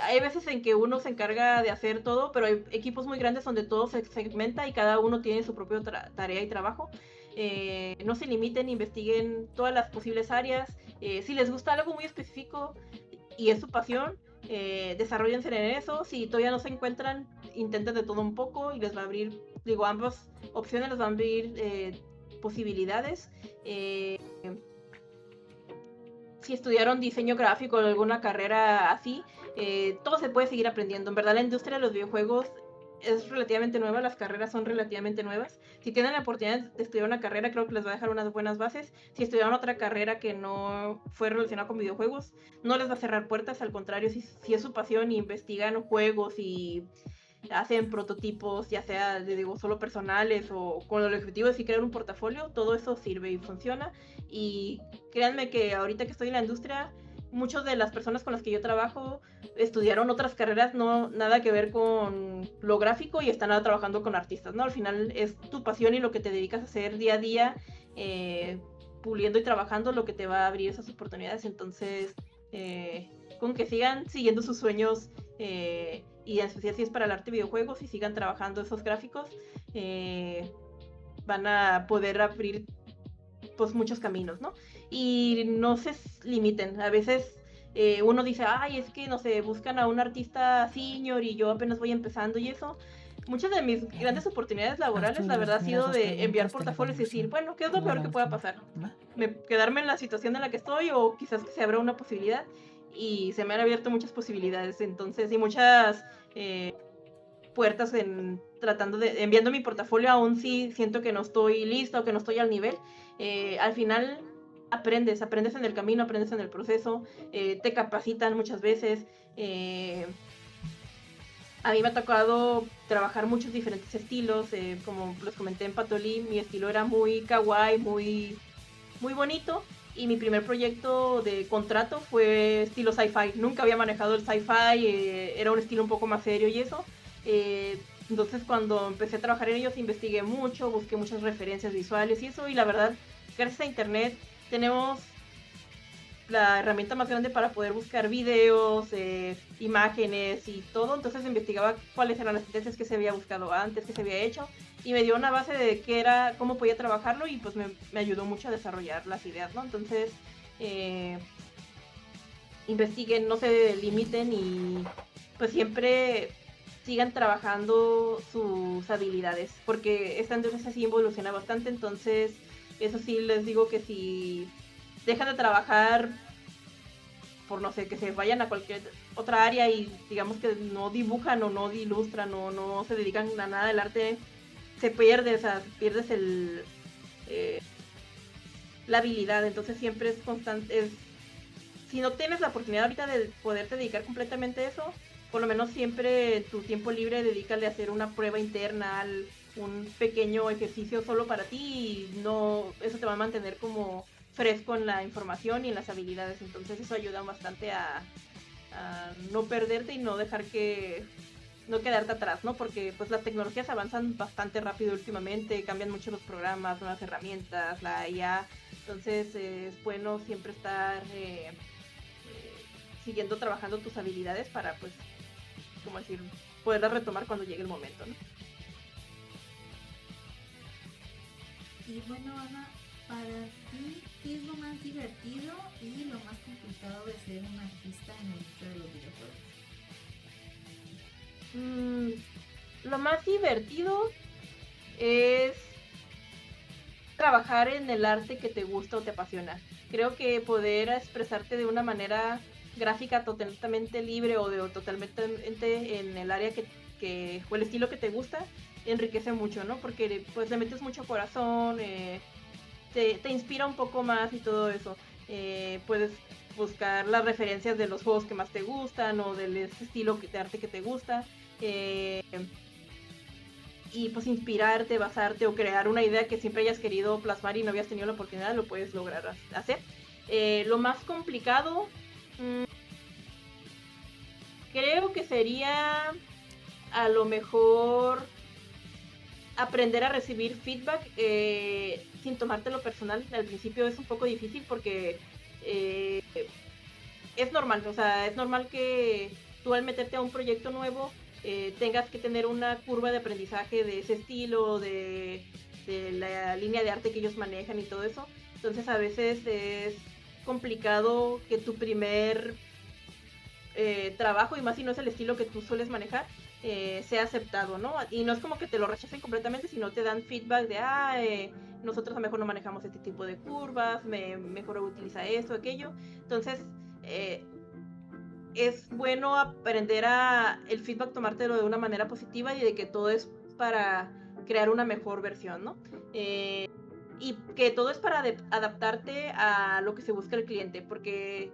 Hay veces en que uno se encarga de hacer todo, pero hay equipos muy grandes donde todo se segmenta y cada uno tiene su propia tarea y trabajo. No se limiten, investiguen todas las posibles áreas. Si les gusta algo muy específico y es su pasión, desarrollense en eso. Si todavía no se encuentran, intenten de todo un poco y les va a abrir, digo, ambas opciones les van a abrir posibilidades. Si estudiaron diseño gráfico o alguna carrera así, todo se puede seguir aprendiendo. En verdad, la industria de los videojuegos es relativamente nueva, las carreras son relativamente nuevas. Si tienen la oportunidad de estudiar una carrera, creo que les va a dejar unas buenas bases. Si estudiaron otra carrera que no fue relacionada con videojuegos, no les va a cerrar puertas, al contrario, si es su pasión y investigan juegos y hacen prototipos, ya sea, digo, solo personales o con el objetivo de crear un portafolio, todo eso sirve y funciona. Y créanme que ahorita que estoy en la industria, muchas de las personas con las que yo trabajo estudiaron otras carreras, no nada que ver con lo gráfico y están trabajando con artistas, ¿no? Al final es tu pasión y lo que te dedicas a hacer día a día, puliendo y trabajando, lo que te va a abrir esas oportunidades. Entonces, con que sigan siguiendo sus sueños, y en especial si es para el arte de videojuegos y sigan trabajando esos gráficos, van a poder abrir pues muchos caminos, ¿no? Y no se limiten. A veces uno dice, ay, es que no sé, buscan a un artista senior y yo apenas voy empezando y eso. Muchas de mis grandes oportunidades laborales, la verdad, ha sido de enviar portafolios y decir, bueno, ¿qué es lo peor que pueda pasar? Quedarme en la situación en la que estoy o quizás que se abra una posibilidad, y se me han abierto muchas posibilidades, entonces, y muchas puertas enviando mi portafolio, aún si siento que no estoy lista o que no estoy al nivel. Al final aprendes en el camino, aprendes en el proceso, te capacitan muchas veces. A mí me ha tocado trabajar muchos diferentes estilos, como les comenté en Patolí, mi estilo era muy kawaii, muy bonito, y mi primer proyecto de contrato fue estilo sci-fi. Nunca había manejado el sci-fi, era un estilo un poco más serio y eso. Entonces cuando empecé a trabajar en ellos investigué mucho, busqué muchas referencias visuales y eso, y la verdad, gracias a internet tenemos la herramienta más grande para poder buscar videos, imágenes y todo. Entonces investigaba cuáles eran las tendencias que se había buscado antes, que se había hecho, y me dio una base de qué era, cómo podía trabajarlo, y pues me ayudó mucho a desarrollar las ideas, ¿no? Entonces, investiguen, no se limiten y pues siempre sigan trabajando sus habilidades, porque esta industria sí evoluciona bastante. Entonces, eso sí les digo, que si dejan de trabajar por, no sé, que se vayan a cualquier otra área y digamos que no dibujan o no ilustran o no se dedican a nada del arte, se pierde, o sea, pierdes la habilidad. Entonces siempre es constante, si no tienes la oportunidad ahorita de poderte dedicar completamente a eso, por lo menos siempre tu tiempo libre dedícale a hacer una prueba interna, un pequeño ejercicio solo para ti, y no, eso te va a mantener como fresco en la información y en las habilidades. Entonces eso ayuda bastante a no perderte y no dejar no quedarte atrás, ¿no? Porque pues las tecnologías avanzan bastante rápido últimamente, cambian mucho los programas, nuevas herramientas, la IA. Entonces es bueno siempre estar siguiendo trabajando tus habilidades para, pues, como decir, poderlas retomar cuando llegue el momento, ¿no? Y bueno, Ana, Para ti, ¿qué es lo más divertido y lo más complicado de ser un artista en el industria de los videojuegos? Lo más divertido es trabajar en el arte que te gusta o te apasiona. Creo que poder expresarte de una manera gráfica totalmente libre o totalmente en el área o el estilo que te gusta enriquece mucho, ¿no? Porque pues le metes mucho corazón, te inspira un poco más y todo eso. Puedes buscar las referencias de los juegos que más te gustan o del estilo de arte que te gusta. Eh, y pues inspirarte, basarte o crear una idea que siempre hayas querido plasmar y no habías tenido la oportunidad, lo puedes lograr hacer. Lo más complicado, creo que sería a lo mejor aprender a recibir feedback sin tomártelo personal. Al principio es un poco difícil porque es normal, o sea, es normal que tú al meterte a un proyecto nuevo tengas que tener una curva de aprendizaje de ese estilo, de la línea de arte que ellos manejan y todo eso. Entonces a veces es complicado que tu primer trabajo, y más si no es el estilo que tú sueles manejar, sea aceptado, ¿no? Y no es como que te lo rechacen completamente, sino te dan feedback de, nosotros a lo mejor no manejamos este tipo de curvas, mejor utiliza esto, aquello. Entonces, es bueno aprender el feedback, tomártelo de una manera positiva y de que todo es para crear una mejor versión, ¿no? Y que todo es para adaptarte a lo que se busca el cliente, porque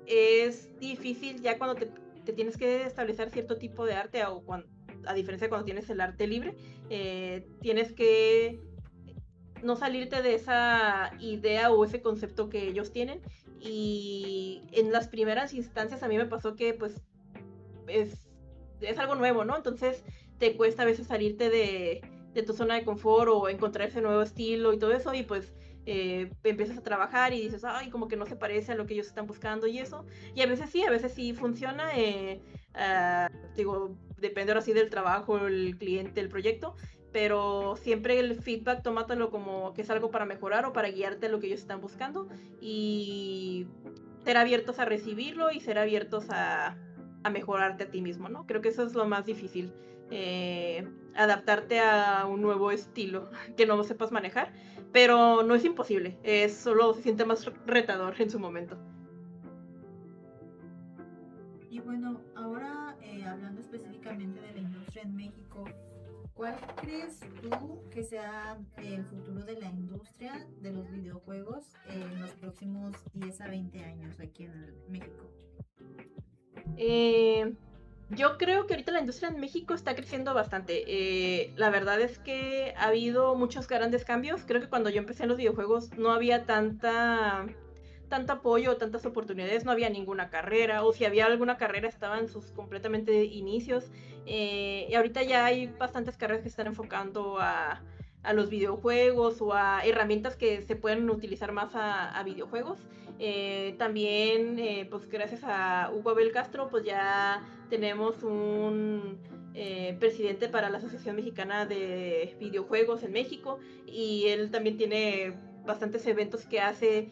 es difícil ya cuando te tienes que establecer cierto tipo de arte, a diferencia de cuando tienes el arte libre, tienes que no salirte de esa idea o ese concepto que ellos tienen. Y en las primeras instancias a mí me pasó que pues es algo nuevo, ¿no? Entonces te cuesta a veces salirte de tu zona de confort o encontrar ese nuevo estilo y todo eso, y pues empiezas a trabajar y dices, ay, como que no se parece a lo que ellos están buscando y eso. Y a veces sí funciona. Digo, depende ahora sí del trabajo, el cliente, el proyecto, pero siempre el feedback tómatelo como que es algo para mejorar o para guiarte a lo que ellos están buscando, y ser abiertos a recibirlo y ser abiertos a mejorarte a ti mismo, ¿no? Creo que eso es lo más difícil, adaptarte a un nuevo estilo que no sepas manejar, pero no es imposible, solo se siente más retador en su momento. Y bueno, ahora hablando específicamente de la industria en México, ¿cuál crees tú que sea el futuro de la industria de los videojuegos en los próximos 10 a 20 años aquí en México? Yo creo que ahorita la industria en México está creciendo bastante. La verdad es que ha habido muchos grandes cambios. Creo que cuando yo empecé en los videojuegos no había tanto apoyo, tantas oportunidades, no había ninguna carrera, o si había alguna carrera estaba en sus completamente inicios. Y ahorita ya hay bastantes carreras que están enfocando a los videojuegos o a herramientas que se pueden utilizar más a videojuegos. También, pues gracias a Hugo Abel Castro, pues ya tenemos un presidente para la Asociación Mexicana de Videojuegos en México, y él también tiene bastantes eventos que hace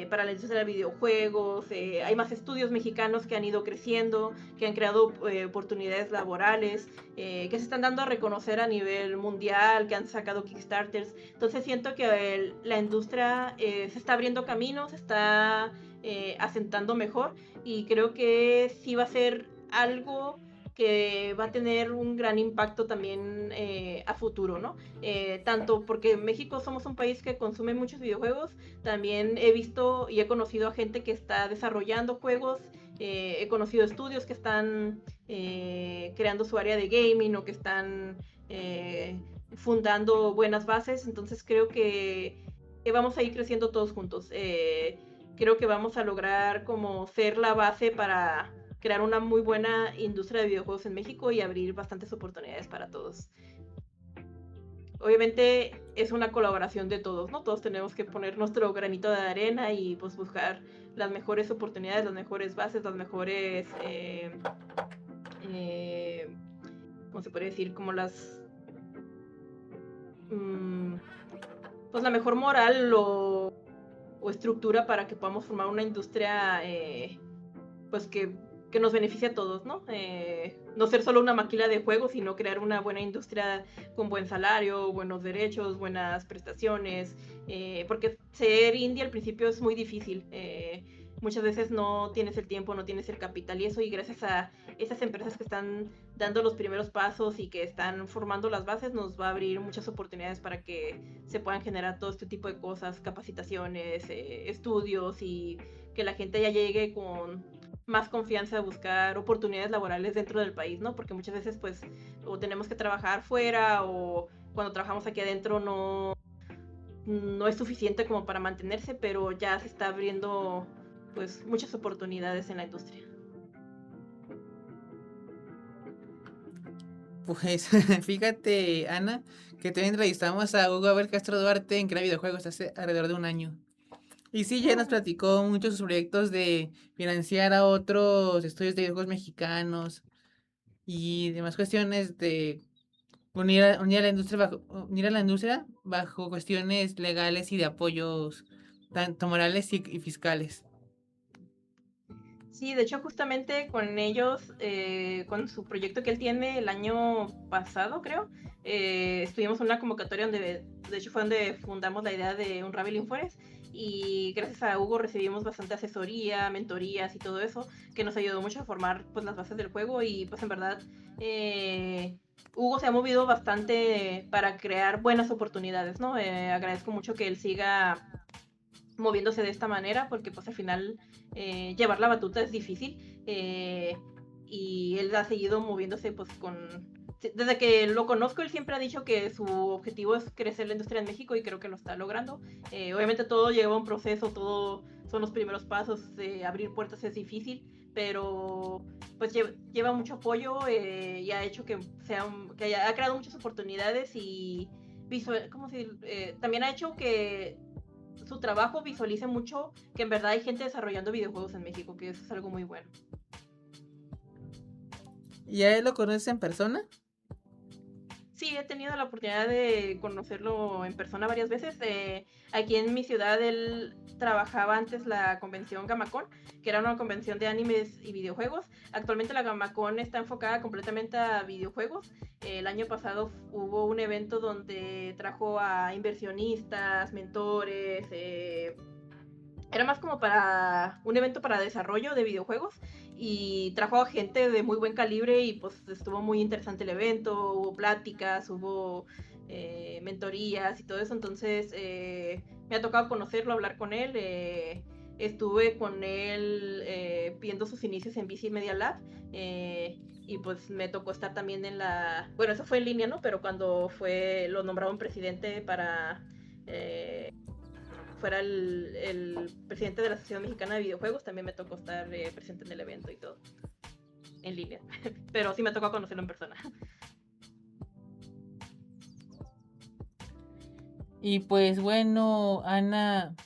para la industria de videojuegos. Hay más estudios mexicanos que han ido creciendo, que han creado oportunidades laborales, que se están dando a reconocer a nivel mundial, que han sacado Kickstarters. Entonces siento que la industria se está abriendo caminos, se está asentando mejor, y creo que sí va a ser algo que va a tener un gran impacto también a futuro, ¿no? Tanto porque en México somos un país que consume muchos videojuegos, también he visto y he conocido a gente que está desarrollando juegos, he conocido estudios que están creando su área de gaming o que están fundando buenas bases. Entonces creo que vamos a ir creciendo todos juntos. Creo que vamos a lograr como ser la base para crear una muy buena industria de videojuegos en México y abrir bastantes oportunidades para todos. Obviamente es una colaboración de todos, ¿no? Todos tenemos que poner nuestro granito de arena y pues buscar las mejores oportunidades, las mejores bases, las mejores, ¿cómo se puede decir? Como las pues la mejor moral o estructura para que podamos formar una industria pues que nos beneficie a todos, ¿no? No ser solo una maquila de juegos, sino crear una buena industria con buen salario, buenos derechos, buenas prestaciones, porque ser indie al principio es muy difícil. Muchas veces no tienes el tiempo, no tienes el capital y eso, y gracias a esas empresas que están dando los primeros pasos y que están formando las bases, nos va a abrir muchas oportunidades para que se puedan generar todo este tipo de cosas, capacitaciones, estudios, y que la gente ya llegue con más confianza a buscar oportunidades laborales dentro del país, ¿no? Porque muchas veces pues o tenemos que trabajar fuera, o cuando trabajamos aquí adentro no es suficiente como para mantenerse, pero ya se está abriendo pues muchas oportunidades en la industria. Pues fíjate, Ana, que también entrevistamos a Hugo Abel Castro Duarte en Crea Videojuegos hace alrededor de un año. Y sí, ya nos platicó muchos sus proyectos de financiar a otros estudios de videojuegos mexicanos y demás cuestiones de unir a la industria bajo cuestiones legales y de apoyos tanto morales y fiscales. Sí, de hecho justamente con ellos, con su proyecto que él tiene el año pasado, creo, estuvimos en una convocatoria donde, de hecho fue donde fundamos la idea de Unraveling Forest, y gracias a Hugo recibimos bastante asesoría, mentorías y todo eso, que nos ayudó mucho a formar pues las bases del juego, y pues en verdad Hugo se ha movido bastante para crear buenas oportunidades, ¿no? Agradezco mucho que él siga moviéndose de esta manera, porque pues al final llevar la batuta es difícil, y él ha seguido moviéndose pues desde que lo conozco. Él siempre ha dicho que su objetivo es crecer la industria en México, y creo que lo está logrando. Obviamente todo lleva un proceso, todo son los primeros pasos, abrir puertas es difícil, pero pues lleva mucho apoyo, y ha hecho que ha creado muchas oportunidades, y también ha hecho que su trabajo visualice mucho que en verdad hay gente desarrollando videojuegos en México, que eso es algo muy bueno. ¿Y a él lo conoces en persona? Sí, he tenido la oportunidad de conocerlo en persona varias veces. Aquí en mi ciudad él trabajaba antes la convención Gamacon, que era una convención de animes y videojuegos. Actualmente la Gamacon está enfocada completamente a videojuegos. El año pasado hubo un evento donde trajo a inversionistas, mentores, era más como para un evento para desarrollo de videojuegos, y trajo a gente de muy buen calibre, y pues estuvo muy interesante el evento, hubo pláticas, hubo mentorías y todo eso. Entonces me ha tocado conocerlo, hablar con él, estuve con él viendo sus inicios en BC Media Lab, y pues me tocó estar también bueno, eso fue en línea, ¿no? Pero cuando lo nombraron presidente para fuera el presidente de la Asociación Mexicana de Videojuegos, también me tocó estar presente en el evento y todo, en línea. Pero sí me tocó conocerlo en persona. Y pues bueno, Ana,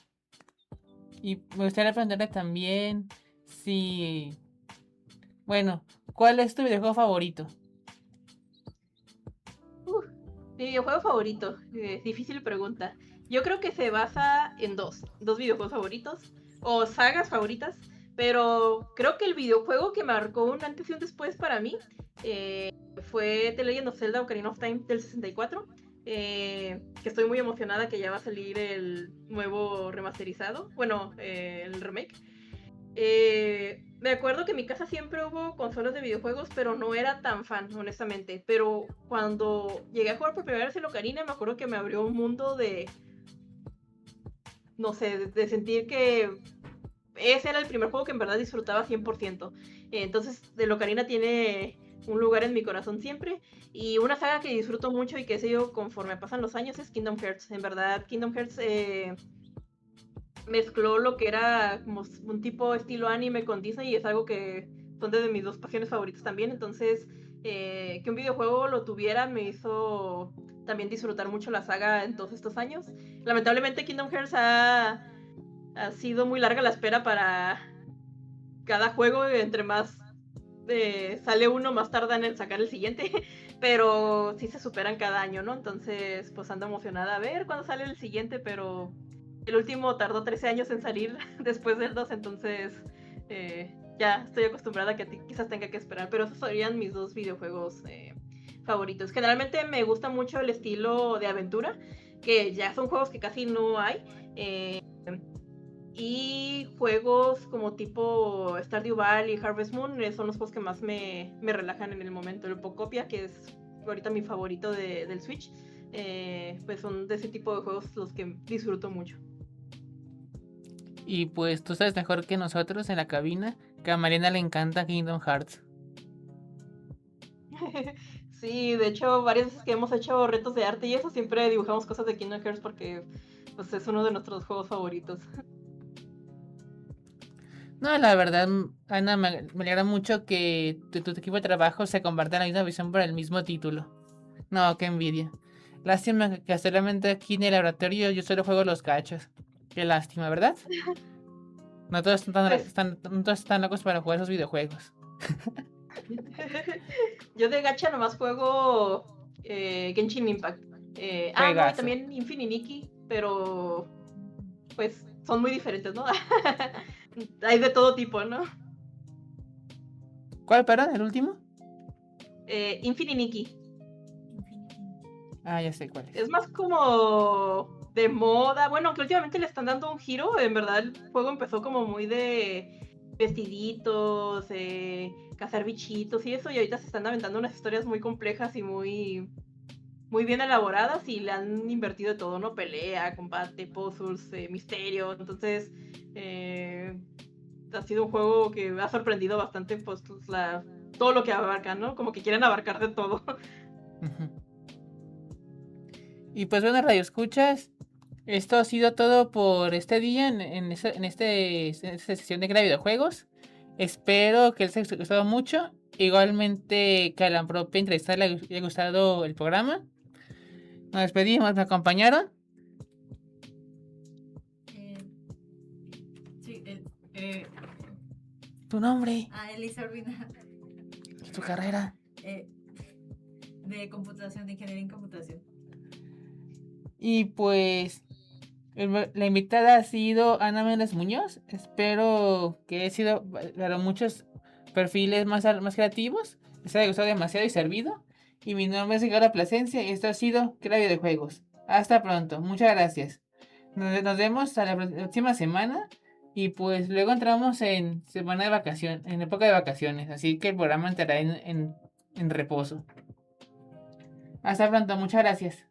y me gustaría preguntarle también si, bueno, ¿cuál es tu videojuego favorito? Mi videojuego favorito, difícil pregunta. Yo creo que se basa en dos videojuegos favoritos, o sagas favoritas, pero creo que el videojuego que marcó un antes y un después para mí fue The Legend of Zelda Ocarina of Time del 64, que estoy muy emocionada que ya va a salir el nuevo remasterizado, bueno, el remake. Me acuerdo que en mi casa siempre hubo consolas de videojuegos, pero no era tan fan, honestamente. Pero cuando llegué a jugar por primera vez el Ocarina, me acuerdo que me abrió un mundo de, no sé, de sentir que ese era el primer juego que en verdad disfrutaba 100%. Entonces, el Ocarina tiene un lugar en mi corazón siempre. Y una saga que disfruto mucho y que he seguido conforme pasan los años es Kingdom Hearts. En verdad, Kingdom Hearts mezcló lo que era como un tipo estilo anime con Disney, y es algo que son de mis dos pasiones favoritas también. Entonces, que un videojuego lo tuviera me hizo también disfrutar mucho la saga en todos estos años. Lamentablemente Kingdom Hearts ha sido muy larga la espera para cada juego, entre más sale uno, más tardan en sacar el siguiente, pero sí se superan cada año, ¿no? Entonces, pues ando emocionada a ver cuándo sale el siguiente, pero el último tardó 13 años en salir después del 2, entonces ya estoy acostumbrada a que quizás tenga que esperar, pero esos serían mis dos videojuegos favoritos. Generalmente me gusta mucho el estilo de aventura, que ya son juegos que casi no hay, y juegos como tipo Stardew Valley y Harvest Moon son los juegos que más me relajan en el momento. El Pocopia, que es ahorita mi favorito del Switch, pues son de ese tipo de juegos los que disfruto mucho. Y pues tú sabes mejor que nosotros en la cabina que a Mariana le encanta Kingdom Hearts. Sí, de hecho, varias veces que hemos hecho retos de arte y eso, siempre dibujamos cosas de Kingdom Hearts porque pues, es uno de nuestros juegos favoritos. No, la verdad, Ana, me alegra mucho que tu equipo de trabajo se comparta la misma visión por el mismo título. No, qué envidia. Lástima que solamente aquí en el laboratorio yo solo juego los gachas. Qué lástima, ¿verdad? No todos Pues, no todos están locos para jugar esos videojuegos. yo de gacha nomás juego Genshin Impact. No, y Juegazo. también Infinity Nikki, pero pues son muy diferentes, ¿no? Hay de todo tipo, ¿no? ¿Cuál, perdón? ¿El último? Infinity Nikki. Ah, ya sé cuál es. Es más como de moda. Bueno, aunque últimamente le están dando un giro. En verdad, el juego empezó como muy de vestiditos, cazar bichitos y eso. Y ahorita se están aventando unas historias muy complejas y muy bien elaboradas. Y le han invertido de todo, ¿no? Pelea, combate, puzzles, misterio. Entonces, ha sido un juego que ha sorprendido bastante, pues, todo lo que abarca, ¿no? Como que quieren abarcar de todo. Y pues bueno, radio escuchas. Esto ha sido todo por este día en esta sesión de Crea Videojuegos. Espero que les haya gustado mucho. Igualmente que a la propia entrevistada le haya gustado el programa. Nos despedimos, me acompañaron. Sí, Tu nombre Elisa Urbina, y tu carrera. de computación, de ingeniería en computación. Y pues la invitada ha sido Ana Méndez Muñoz. Espero que haya sido para muchos perfiles más creativos. Les haya gustado demasiado y servido. Y mi nombre es Ricardo Plasencia y esto ha sido Crea Videojuegos. Hasta pronto, muchas gracias. Nos vemos a la próxima semana. Y pues luego entramos en semana de vacaciones, en época de vacaciones. Así que el programa entrará en reposo. Hasta pronto, muchas gracias.